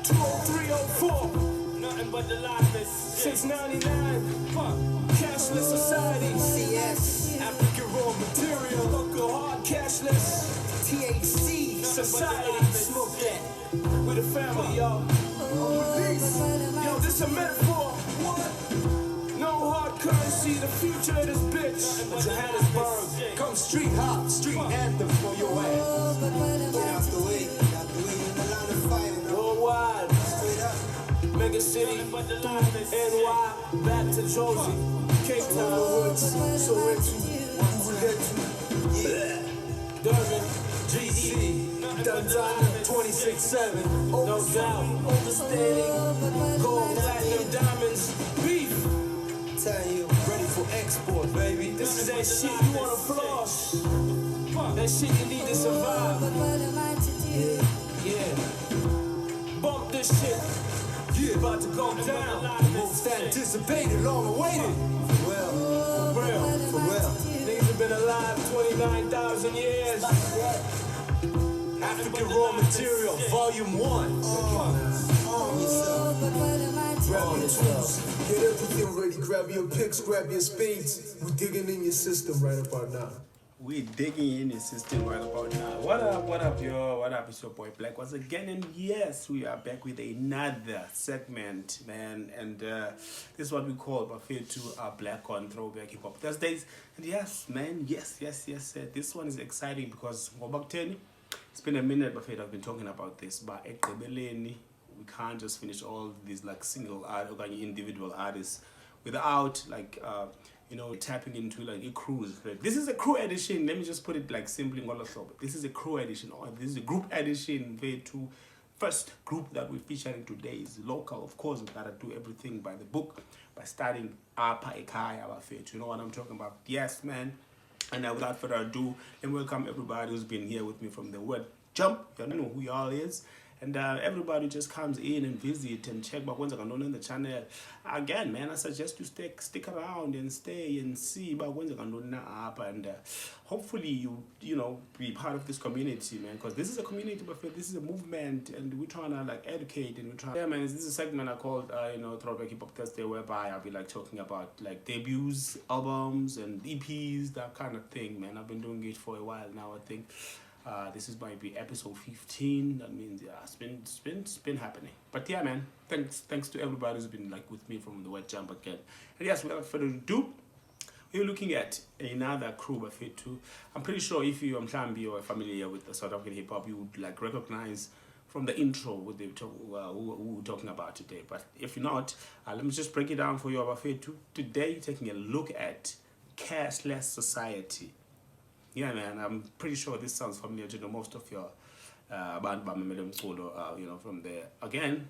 20304. Nothing but the liveness. Since 99. Cashless society. CS. African raw material. Local hard cashless. THC society. Smoke that. With a family, y'all. Yo, this a metaphor. What? No hard currency. The future of this bitch. Johannesburg. Come street hop. Street anthem for your ass. Get out the way. Worldwide. Mega city, NY, back to Josie, Cape Town hoods, Soweto, Durban, GC, Tanzania, 26/7, no doubt, overstating, gold, platinum, diamonds, beef. Tell you, ready for export, baby. This is that shit you wanna floss. That shit you need to survive. Yeah. Bump this shit. Yeah, about to go down. Most anticipated, long awaited. For real. Niggas have been alive 29,000 years. African raw material, volume 1. Grab your tools, get everything ready. Grab your picks, grab your spades. We're digging in your system right about now. We're digging in the system right about now. What up, yo? What up? It's your boy Black once again, and yes, we are back with another segment, man. And this is what we call Buffet to Black on Throwback Hip Hop Thursdays. And yes, man, yes. This one is exciting because it's been a minute, Buffet. I've been talking about this, but we can't just finish all these like single art or individual artists without like tapping into like a cruise. Like, this is a crew edition. Let me just put it like simply. This is a crew edition, or this is a group edition. To first group that we're featuring today is local. Of course, we gotta do everything by the book, by starting Apa Ekaya Buffet. You know what I'm talking about? Yes, man. And without further ado, let me welcome everybody who's been here with me from the word jump. You know who y'all is. And everybody just comes in and visit and check back what's going on in the channel. Again, man, I suggest you stick around and stay and see back what's going on up, and hopefully you know be part of this community, man. Because this is a community, but this is a movement, and we're trying to like educate and we're trying. Yeah, man, this is a segment I called Throwback Hip Hop Thursday, whereby I'll be like talking about like debuts, albums, and EPs, that kind of thing, man. I've been doing it for a while now, I think. This is might be episode 15. That means it's been happening. But yeah, man, thanks to everybody who's been like with me from the word jump again. And yes, without further ado, we're looking at another crew Buffet too. I'm pretty sure if you or familiar with the South African hip hop, you would like recognize from the intro what who we're talking about today. But if not, let me just break it down for you Buffet too. Today, taking a look at cashless society. Yeah, man, I'm pretty sure this sounds familiar to most of your from the, again,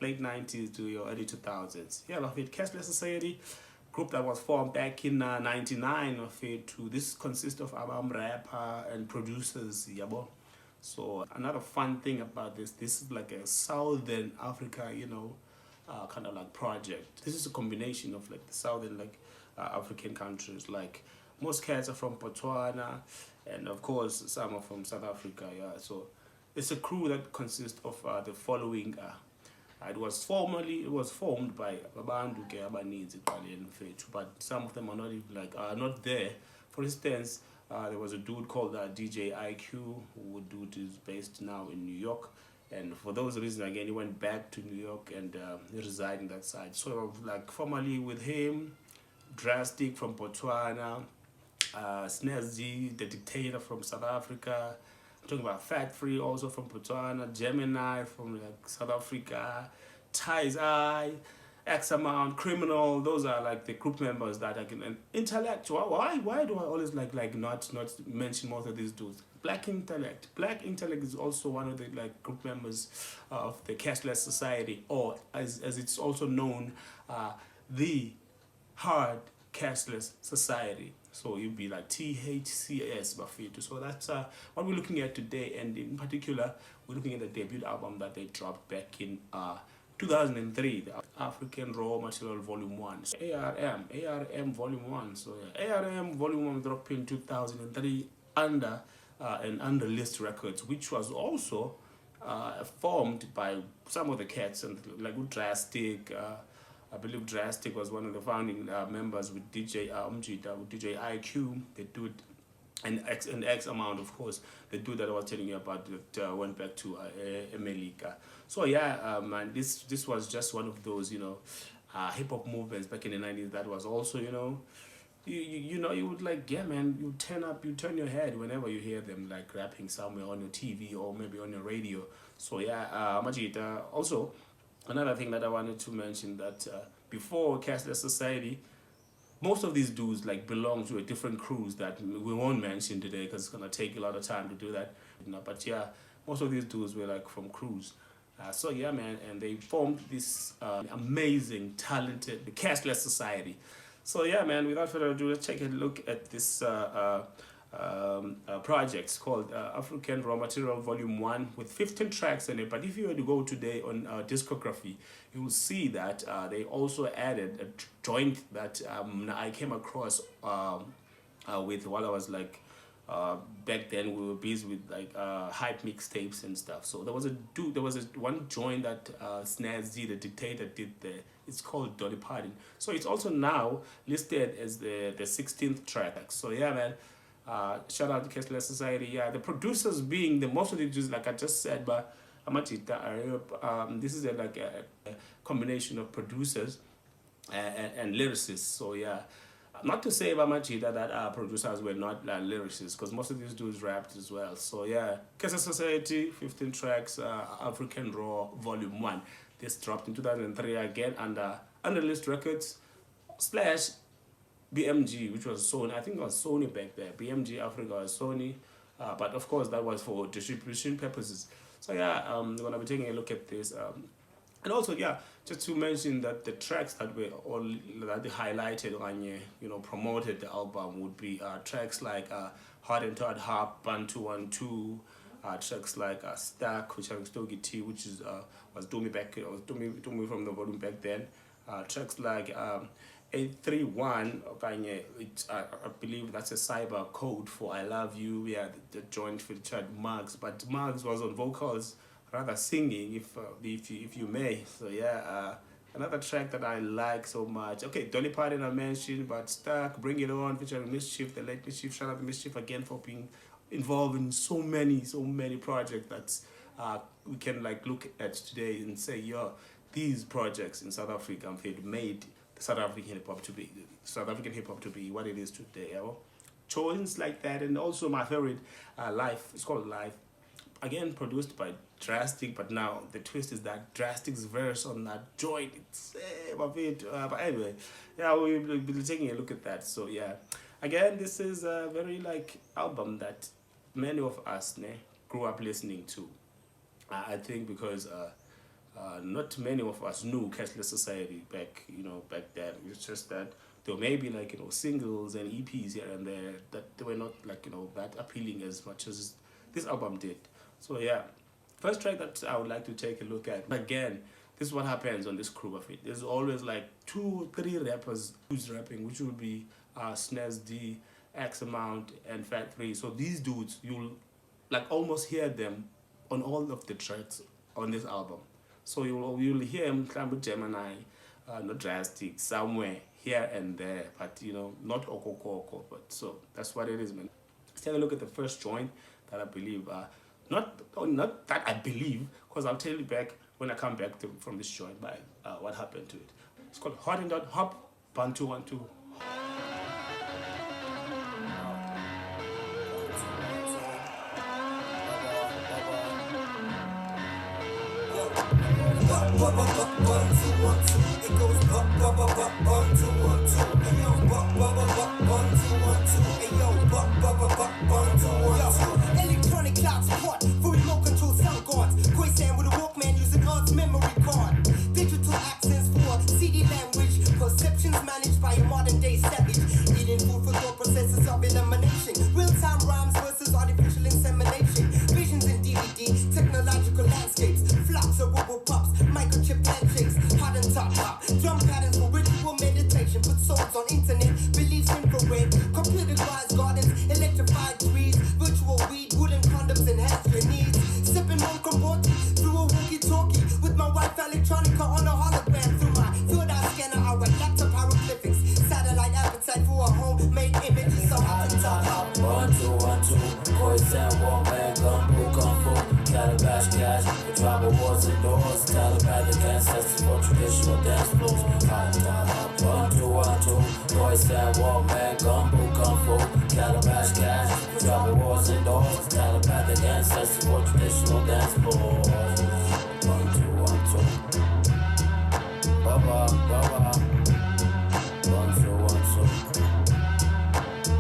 late 90s to your early 2000s. Yeah, Buffet, Cashless Society, group that was formed back in 99, Buffet. This consists of rapper and producers, yabo. So another fun thing about this is like a Southern Africa, kind of like project. This is a combination of like the Southern African countries, like most cats are from Botswana, and of course some are from South Africa. Yeah, so it's a crew that consists of the following. It was formed by abantu ke abaninzi eqaleni mfethu, but some of them are not even not there. For instance, there was a dude called DJ IQ, who dude is based now in New York, and for those reasons again he went back to New York and he resides in that side. So like formerly with him, Drastic from Botswana, Snazzy, the Dictator from South Africa. I'm talking about Fat Free also from Botswana, Gemini from South Africa, Ties Eye, X Amount, Criminal. Those are like the group members that I can. And Intellect. Why do I always not mention most of these dudes? Black Intellect. Black Intellect is also one of the group members of the Cashless Society, or as it's also known, the Hard Cashless Society. So you'd be like THCS Buffet. So that's what we're looking at today, and in particular we're looking at the debut album that they dropped back in 2003, the African Raw Material Volume 1, ARM Volume 1. So yeah, ARM Volume 1 dropped in 2003 under an unreleased records, which was also formed by some of the cats, and like Drastic. I believe Drastic was one of the founding members with DJ Umjita, with DJ IQ. They do it an X amount, of course. The dude that I was telling you about that went back to America. So yeah, man, this was just one of those, hip hop movements back in the 90s that was also, you would like, yeah, man, you turn your head whenever you hear them like rapping somewhere on your TV or maybe on your radio. So yeah, Majita. Also, another thing that I wanted to mention that before Cashless Society, most of these dudes like belong to a different crews that we won't mention today because it's gonna take a lot of time to do that. But yeah, most of these dudes were like from crews. So yeah, man, and they formed this amazing, talented, Cashless Society. So yeah, man, without further ado, let's take a look at this project called African Raw Material Volume 1 with 15 tracks in it. But if you were to go today on discography, you will see that they also added a joint that I came across with while I was like back then we were busy with like hype mixtapes and stuff. So there was one joint that Snazzy the Dictator did there. It's called Dolly Parton. So it's also now listed as the 16th track. So yeah, man. Shout out to Cashless Society. Yeah, the producers being the most of the dudes, like I just said, but this is a combination of producers and lyricists. So yeah, not to say Machita that producers were not lyricists, because most of these dudes rapped as well. So yeah, Cashless Society, 15 tracks, African Raw Volume 1. This dropped in 2003 again under Underlist Records / BMG, which was Sony. I think it was Sony back there. BMG Africa was Sony, but of course that was for distribution purposes. So yeah, we're gonna be taking a look at this, and also yeah, just to mention that the tracks that were all that they highlighted on promoted the album would be tracks like Hot and Todd Hop, Bantu 1-2, tracks like Stack, which was Stogie T, which is was Do Me Back, Do Me from the volume back then. Tracks like 831, I believe that's a cyber code for I Love You. Yeah, the joint featured Marks, but Marks was on vocals, rather singing, if you may. So yeah, another track that I like so much. Okay, Dolly Parton I mentioned, but Stack, Bring It On, featuring Mischief, the late Mischief. Shout out to Mischief again for being involved in so many projects that we can like look at today and say, yo, these projects in South Africa have made South African hip hop to be what it is today. Joints like that, and also my favorite, Life. It's called Life. Again, produced by Drastic, but now the twist is that Drastic's verse on that joint, it's my favorite. But anyway, yeah, we'll be taking a look at that. So yeah, again, this is a very like album that many of us grew up listening to. I think because not many of us knew Cashless Society back then. It's just that there may be like singles and EPs here and there that they were not like that appealing as much as this album did. So yeah, first track that I would like to take a look at. Again, this is what happens on this crew of it. There's always like 2 or 3 rappers who's rapping, which will be Snaz D, X Amount, and Fat 3. So these dudes, you'll like almost hear them on all of the tracks on this album. So you'll hear him climb with Gemini, not Drastic, somewhere here and there, but not Okoko. But so that's what it is, man. Let's take a look at the first joint that I believe, not that I believe, because I'll tell you back when I come back from this joint by what happened to it. It's called Hot and Hop, Bantu 1-2. Electronic cloud support for remote control sound guards. Quicksand with a Walkman using God's memory card. Digital accents for CD language. Perceptions managed by a modern day savage. Eating food for thought processes of elimination. Real-time rhymes versus artificial insemination. Visions in DVD, technological landscapes. Flocks of robo-pops, microchip handshakes. Hot and top hop, drum patterns for ritual meditation. Put souls on internet, beliefs infrared. Computerized gardens, electrified trees. Tribal wars indoors, telepathic ancestors for traditional dance floors. 1, 2, 1, 2, boys that walk mad, gumbo, kung fu, calabash cash. Tribal wars indoors, telepathic ancestors for traditional dance floors. 1, 2, 1, 2. Baba, baba. 1, 2, 1, 2.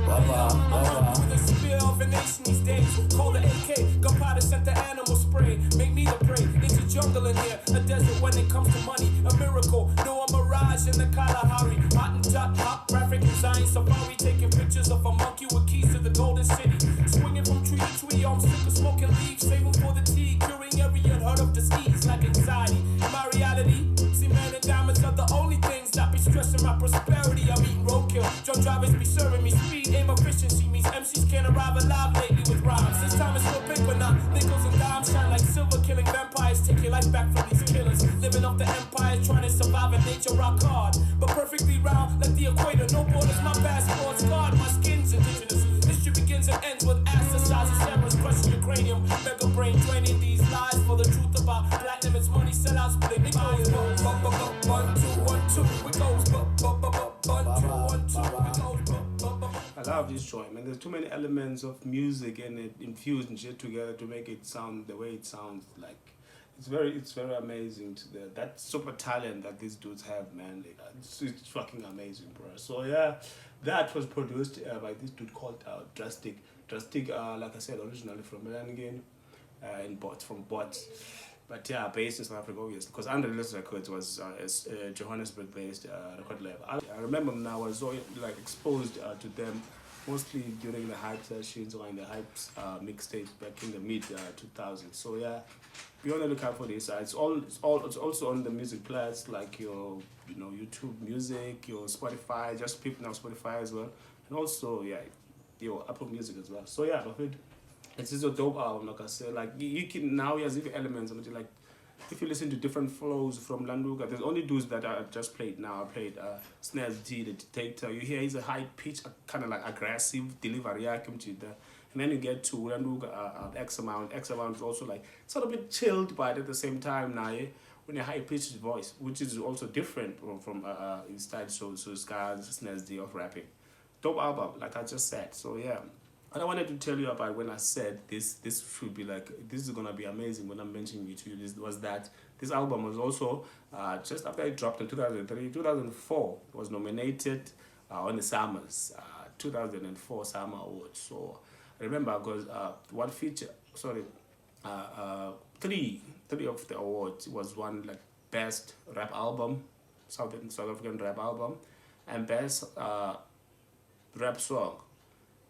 Baba, baba. With a spear of a nation these days, call the AK, gunpowder set the animal spray, make me the prey. It's a jungle in here, a desert when it comes to money, a miracle, no a mirage in the Kalahari. Hot and jot, hot graphic design safari, taking pictures of a monkey with keys to the golden city. Swinging from tree to tree, I'm sick of smoking leaves, saving for the tea, curing every unheard of disease like anxiety. In my reality, see man and diamonds are the only things that be stressing my prosperity. I'm eating roadkill, drunk drivers be serving me speed, aim efficiency means MCs can't arrive alive lately with rhymes. This time it's for paper now, nickels and dimes shine like silver, killing vampires, take your life back from these killers. Living off the empire, trying to survive in nature, rock hard, but perfectly round like the equator. No borders, my passport's guard, my skin's indigenous. History begins and ends with assassins, errors, crushing your cranium. Mega brain draining these lies for the truth about platinum. It's money, sellouts, split. It goes 1, 2, 1, 2. It goes 1, 2, 1, 2. It goes. I love this joint, man. There's too many elements of music and it infused and shit together to make it sound the way it sounds. Like it's very amazing to that super talent that these dudes have, man. It's fucking amazing, bro. So yeah, that was produced by this dude called Drastic. Drastic, like I said, originally from Milan from Bots. But yeah, based in South Africa, obviously, because Unreleased Records was a Johannesburg-based record label. I remember now I was so like exposed to them mostly during the hype sessions or in the hype mixtapes back in the mid 2000s. So yeah, be on the lookout for this. It's also on the music players like your YouTube Music, your Spotify. Just peep now Spotify as well, and also yeah, your Apple Music as well. So yeah, it's just a dope album, like I said. Like you can now he has even elements of it. Like if you listen to different flows from Landuka, there's only dudes that I just played now. I played Snares D, the Dictator. You hear he's a high pitch, kind of like aggressive delivery. And then you get to Landuka, X amount. X amount is also like sort of a bit chilled, but at the same time now, when a high pitched voice, which is also different from his style. So Scar's Snares D of rapping. Dope album, like I just said. So yeah. And I wanted to tell you about when I said this should be like, this is gonna be amazing when I'm mentioning it to you. This album was also just after it dropped in 2003, 2004 it was nominated on the Summers 2004 Summer Awards. So I remember because three of the awards was one like best rap album, South African rap album, and best rap song.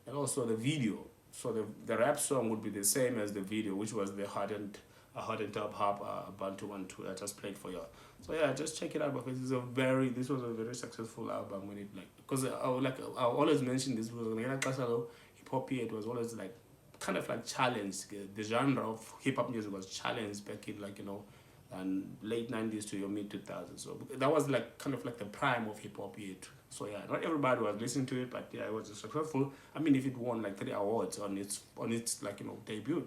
And also the video. So the rap song would be the same as the video, which was the Hot and Top Hop Bantu 1-2 I just played for you. So yeah, just check it out because this was a very successful album when it because I always mention this was Hiphop. It was always like kind of like challenged. The genre of hip hop music was challenged back in and late 90s to your mid 2000s. So that was like kind of like the prime of hip hop. So yeah, not everybody was listening to it, but yeah, it was successful. I mean, if it won like 3 awards on its debut.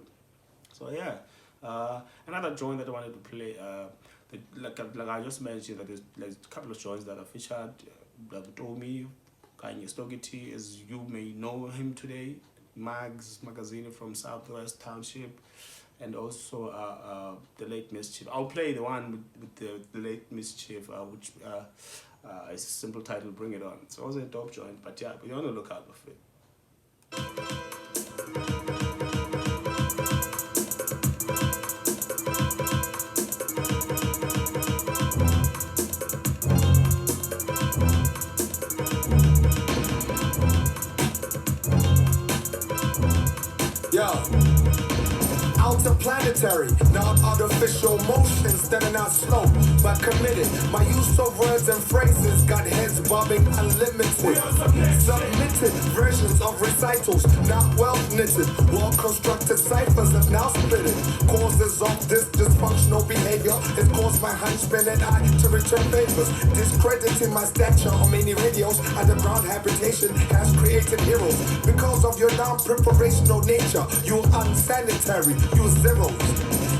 So yeah, another joint that I wanted to play, like I just mentioned, that there's a couple of joints that are featured. Tomi, Kanye Stogity, as you may know him today, Mags Magazine from Southwest Township, and also the Late Mischief. I'll play the one with the Late Mischief, which is a simple title, Bring It On. It's also a dope joint, but yeah, you want to look out for it. Interplanetary, not artificial motions that are not slow but committed. My use of words and phrases got heads bobbing unlimited. Submitted versions of recitals, not well knitted. Well constructed ciphers have now spitted. Causes of this dysfunctional behavior has caused my hunchman and I to return favors. Discrediting my stature on many radios. Underground habitation has created heroes. Because of your non-preparational nature, you unsanitary. You zeros.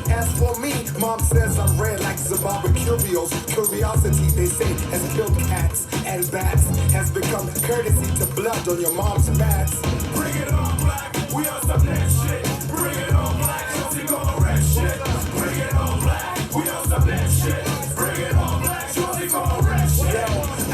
As for me, mom says I'm rare like Zimbabwe curios. Curiosity, they say, has killed cats and bats. Has become courtesy to blood on your mom's bats. Bring it on, black, we on some next shit. Bring it on, black, Josie gonna wreck shit. Bring it on, black, we on some next shit. Bring it on, black, Josie gonna wreck shit. Yo,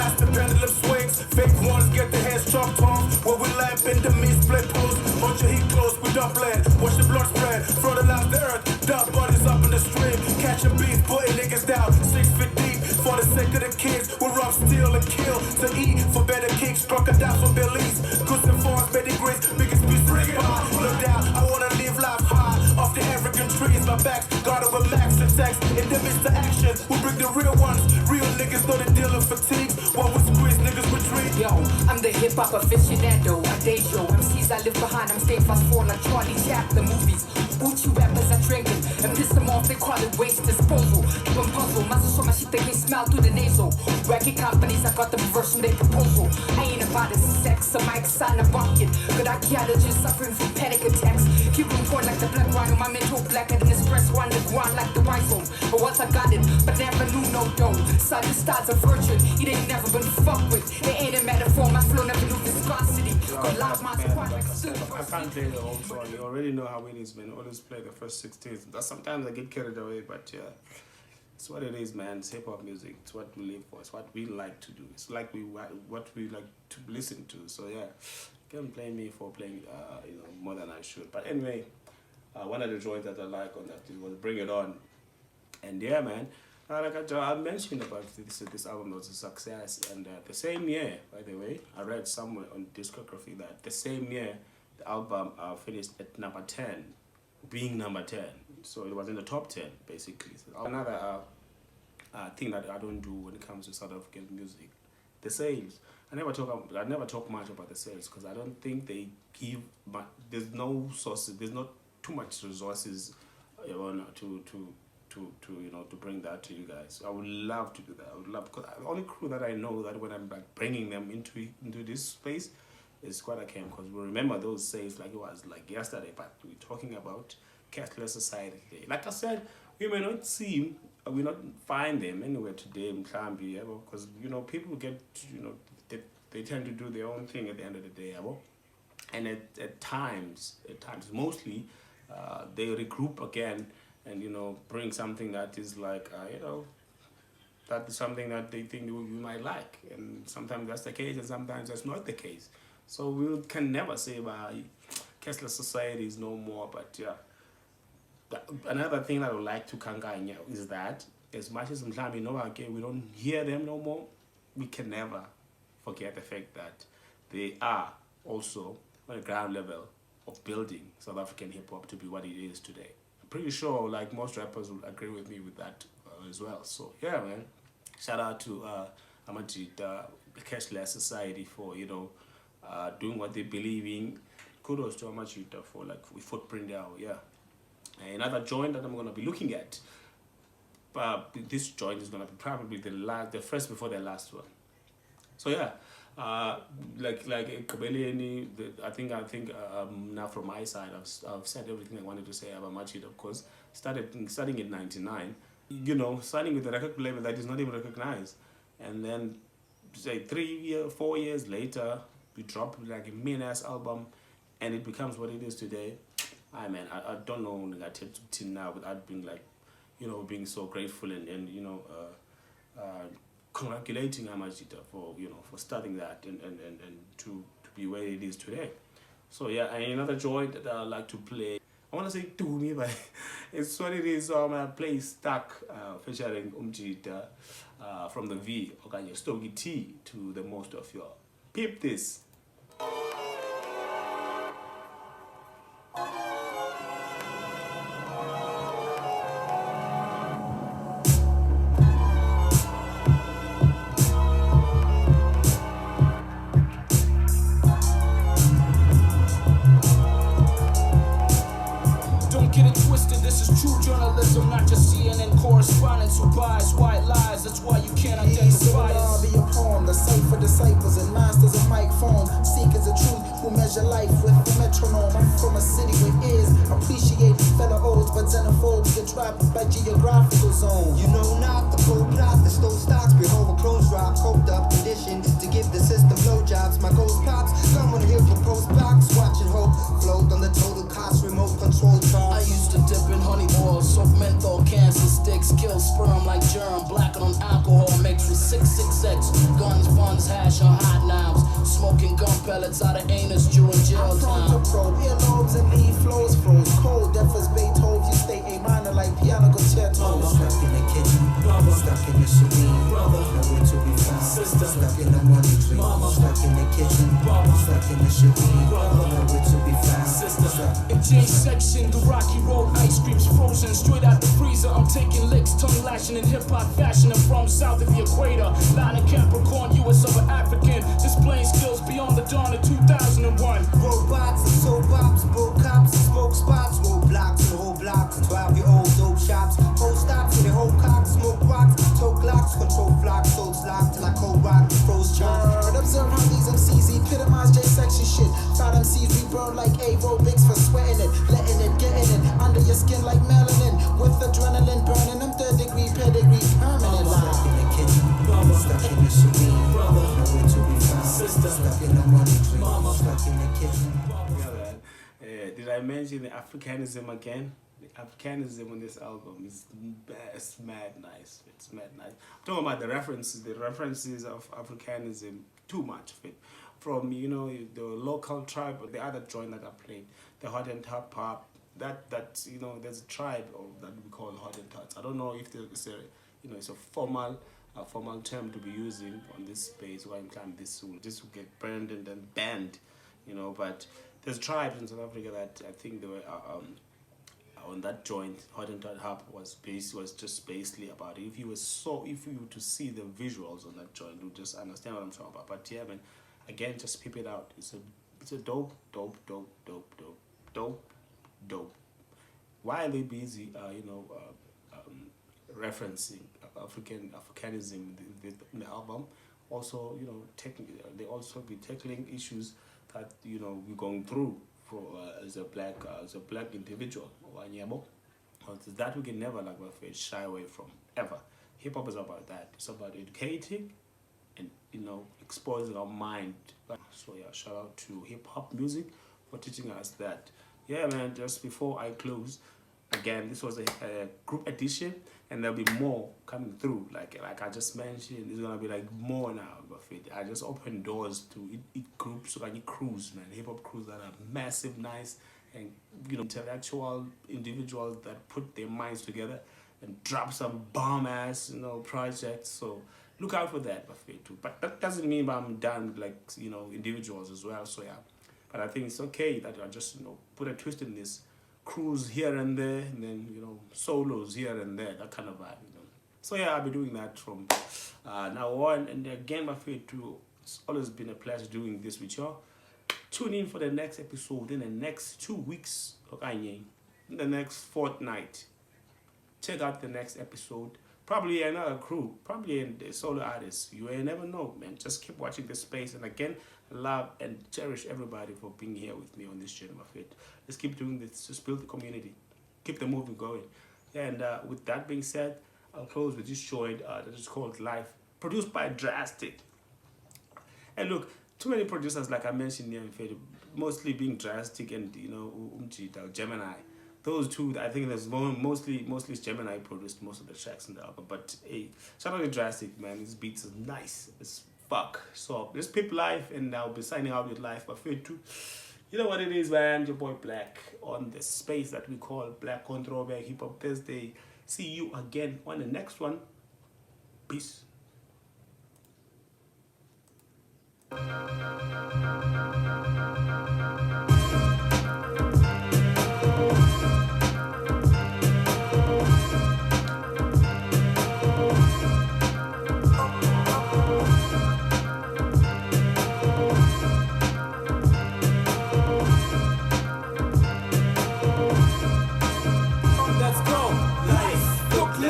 as the pendulum swings, fake ones get their heads chopped off. Where we lamp in the meat split pools. Bunch of heat close, we dump land. Watch the blood spread, fertilize the earth. Dump bodies up in the stream. Catching beef, putting niggas down 6 feet deep. For the sake of the kids, we rob, steal, and kill. To eat for better kicks, crocodiles for Belize. Goods and farms, pedigrees, biggest piece of pie. Look down, I wanna live life high. Off the African trees, my back's guarded with max and text. In the midst of action, we bring the real ones. Real niggas know the deal of fatigues. While we squeeze, niggas retreat. Yo, I'm the hip-hop aficionado, a day show. MCs I live behind, I'm staying fast forward like Charlie Chaplin movies. Gucci rappers I drink them and piss them off, they call it waste disposal. Keep them puzzled, muscle so my shit they can smell through the nasal. Wacky companies, I got the reverse from their proposal. I ain't about the sex, a mic sign a bucket. But I gotta just suffering from panic attacks. Keep them pouring like the black wine on my mental blacker than espresso on the ground like the rhizome. But once I got it, but never knew no dough. So this star's a virgin, it ain't never been fucked with. It ain't a metaphor, my flow never knew viscosity. Got loud minds, quiet like I can't play the whole song. You already know how it is, man. Always play the first 16. Sometimes I get carried away, but yeah, it's what it is, man. It's hip hop music. It's what we live for. It's what we like to do. It's like what we like to listen to. So yeah, you can blame me for playing, more than I should. But anyway, one of the joints that I like on that was "Bring It On," and yeah, man. Like I mentioned about this album was a success, and the same year, by the way, I read somewhere on discography that the same year the album finished at number 10, being number 10. So it was in the top 10 basically. So another thing that I don't do when it comes to South African music, the sales. I never talk much about the sales because I don't think they give. There's no sources. There's not too much resources, to bring that to you guys. I would love to do that. I would love, because the only crew that I know that when I'm like bringing them into this space is Squad Cam, because we remember those sales like it was like yesterday, but we're talking about cashless society today. Like I said, we may not see, we not find them anywhere today in Klambi, because people get, they tend to do their own thing at the end of the day, and at times mostly they regroup again and bring something that is like that is something that they think we might like, and sometimes that's the case and sometimes that's not the case. So we can never say cashless society is no more. But yeah, another thing that I would like to kanganya is that as much as we don't hear them no more, we can never forget the fact that they are also on the ground level of building South African hip hop to be what it is today. Pretty sure like most rappers will agree with me with that as well. So yeah, man, shout out to the Cashless Society for doing what they believe in. Kudos to Amachita for like we footprint out. Yeah, another joint that I'm gonna be looking at, this joint is gonna be probably the first before the last one. So yeah, like Kabeliani, I think now from my side I've said everything I wanted to say about Machida. Of course, starting in '99, starting with a record label that is not even recognized, and then say 4 years later we drop like a mean-ass album, and it becomes what it is today. I don't know like till now without being like, being so grateful and congratulating Amachita for starting that and to be where it is today. So yeah, and another joint that I like to play, I want to say to me, but it's what it is. So I'm gonna play Stuck featuring Umjita from the V, okay, Stogie T to the most of y'all. Peep this. Not just CNN correspondents who buys white lies. That's why you can't identify us. Be a poem, the safe for disciples and masters of microphone. Seekers of truth by geographical zone. You know not the cold plot, the stove stocks, behold a clothes drop, coked up condition to give the system blowjobs. My ghost plots, someone here proposed box, watching hope float on the total cost remote control I charts. used to dip in honey oil, soak menthol, cancer sticks, kill sperm like germ, blacken on alcohol mixed with 666, guns, funds, hash, or hot knives, smoking gun pellets out of anus during jail I'm prone to time. probe, earlobes and lead flows froze cold, deaf as Beethoven, you stay A minor like piano concerto. Stuck in the kitchen, stuck in the serene, nowhere to be found. Stuck in the money tree, stuck in the kitchen, stuck in the serene, nowhere to be found. In J section, the Rocky Road ice cream's frozen straight out the freezer. I'm taking licks, tongue lashing in hip-hop fashion. I'm from south of the equator, line of Capricorn, U.S. over African, displaying skills beyond the dawn of 2001. Robots and soap bops, bull cops and smoke spots, roadblocks and whole blocks, 12-year-old dope shops, whole stops and the whole cocks, smoke rocks, toe glocks, control flocks, souls locked till I cold rock, froze charred. Observe how these MCs epitomize J-section shit. Thought MCs we burn like aerobics for sweating it, letting it, getting it under your skin like melanin, with adrenaline burning them third-degree pedigree permanent. Stuck in the kitchen, stuck in the serene, nowhere to be found. Stuck in the money tree, stuck in the kitchen. Did I mention the Africanism again? The Africanism on this album is it's mad nice. It's mad nice. I'm talking about the references of Africanism, too much of it. From, you know, the local tribe or the other joint that I played, the Hot and Top Pop, that you know, there's a tribe that we call Hot and Tots. I don't know if there's a, you know, it's a formal term to be using on this space where I'm trying this will get burned and then banned, you know, but there's tribes in South Africa that I think they were on that joint. Hot and Tot Hub was just basically about it. If you were to see the visuals on that joint, you just understand what I'm talking about. But yeah, man, again, just peep it out. It's a dope. While they busy, referencing Africanism in the album, also, you know, they also be tackling issues that, you know, we're going through for as a black individual. That we can never shy away from ever. Hip hop is about that. It's about educating and, you know, exposing our mind. So yeah, shout out to hip hop music for teaching us that. Yeah, man. Just before I close, again, this was a group edition, and there'll be more coming through. Like I just mentioned, there's gonna be like more now. I just opened doors to it groups, so any crews, man, hip hop crews that are massive, nice, and, you know, intellectual individuals that put their minds together and drop some bomb ass, you know, projects. So look out for that, too. But that doesn't mean I'm done with, like, you know, individuals as well. So yeah, but I think it's okay that I just, you know, put a twist in this. Crews here and there, and then, you know, solos here and there, that kind of vibe, you know. So yeah, I'll be doing that from now on. And again, my favorite too, it's always been a pleasure doing this with y'all. Tune in for the next episode in the next 2 weeks, in the next fortnight. Check out the next episode. Probably another crew, probably a solo artist. You ain't never know, man. Just keep watching this space. And again, love and cherish everybody for being here with me on this journey, my faith. Let's keep doing this. Just build the community. Keep the movement going. And with that being said, I'll close with this joint that is called Life, produced by Drastic. And look, too many producers, like I mentioned here, mostly being Drastic and, you know, Gemini. Those two, I think there's mostly Gemini produced most of the tracks in the album. But hey, shout out to Drastic, man. These beats are nice as fuck. So let's peep Life, and I'll be signing out with Life. But too, you know what it is, man. Your boy Black on the space that we call Black on Throwback Hip Hop Thursday. See you again on the next one. Peace.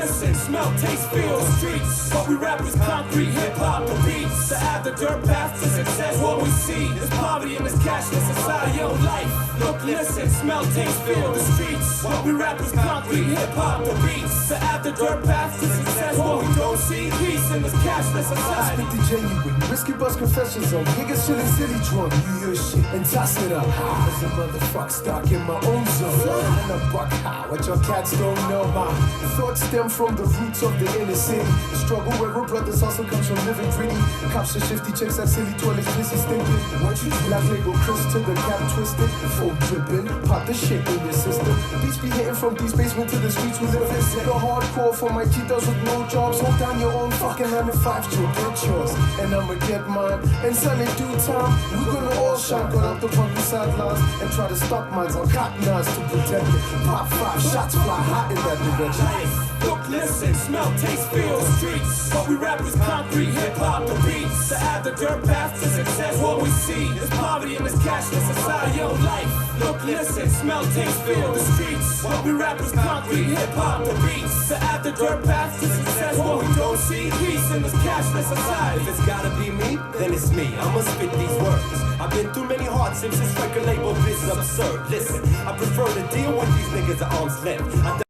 listen, smell, taste, feel the streets. What we rap is concrete, hip-hop, the beats. To have the dirt path to success, what we see is poverty in this cashless society of life. Look, listen, smell, taste, feel the streets. What we rap is concrete, hip-hop, the beats. To have the dirt path to success, what we don't see, peace in this cashless I society. speak the genuine, risky bus confessions on niggas chillin' silly drunk. You hear shit and toss it up. As a motherfucker stuck in my own zone. And a buck high, what your cats don't know. My thoughts stem from the roots of the inner city. The struggle where our brothers also comes from living gritty. Cops and shifty chicks like silly toilets, busy stinking. What you black label Chris to the cap twisted. Full dripping, pop the shit in your system. Beats be hitting from these basement to the streets we live in. The hardcore for my cheetahs with no jobs. Hold down your own fucking 9 to 5 to get yours. And I'ma get mine. And son, in due time, we're gonna all shine. Cut up the funky sidelines and try to stop mines on cotton knives to protect it. Pop 5 shots fly hot in that direction. Look, listen, smell, taste, feel the streets. What we rap is concrete, hip-hop, the beats. To have the dirt path to success, what we see is poverty in this cashless society of life. Look, listen, smell, taste, feel the streets. What we rap is concrete, hip-hop, the beats. To have the dirt path to success, what we don't see, peace in this cashless society. If it's gotta be me, then it's me. I'ma spit these words. I've been through many hardships. This record label is absurd. Listen, I prefer to deal with these niggas at arm's length.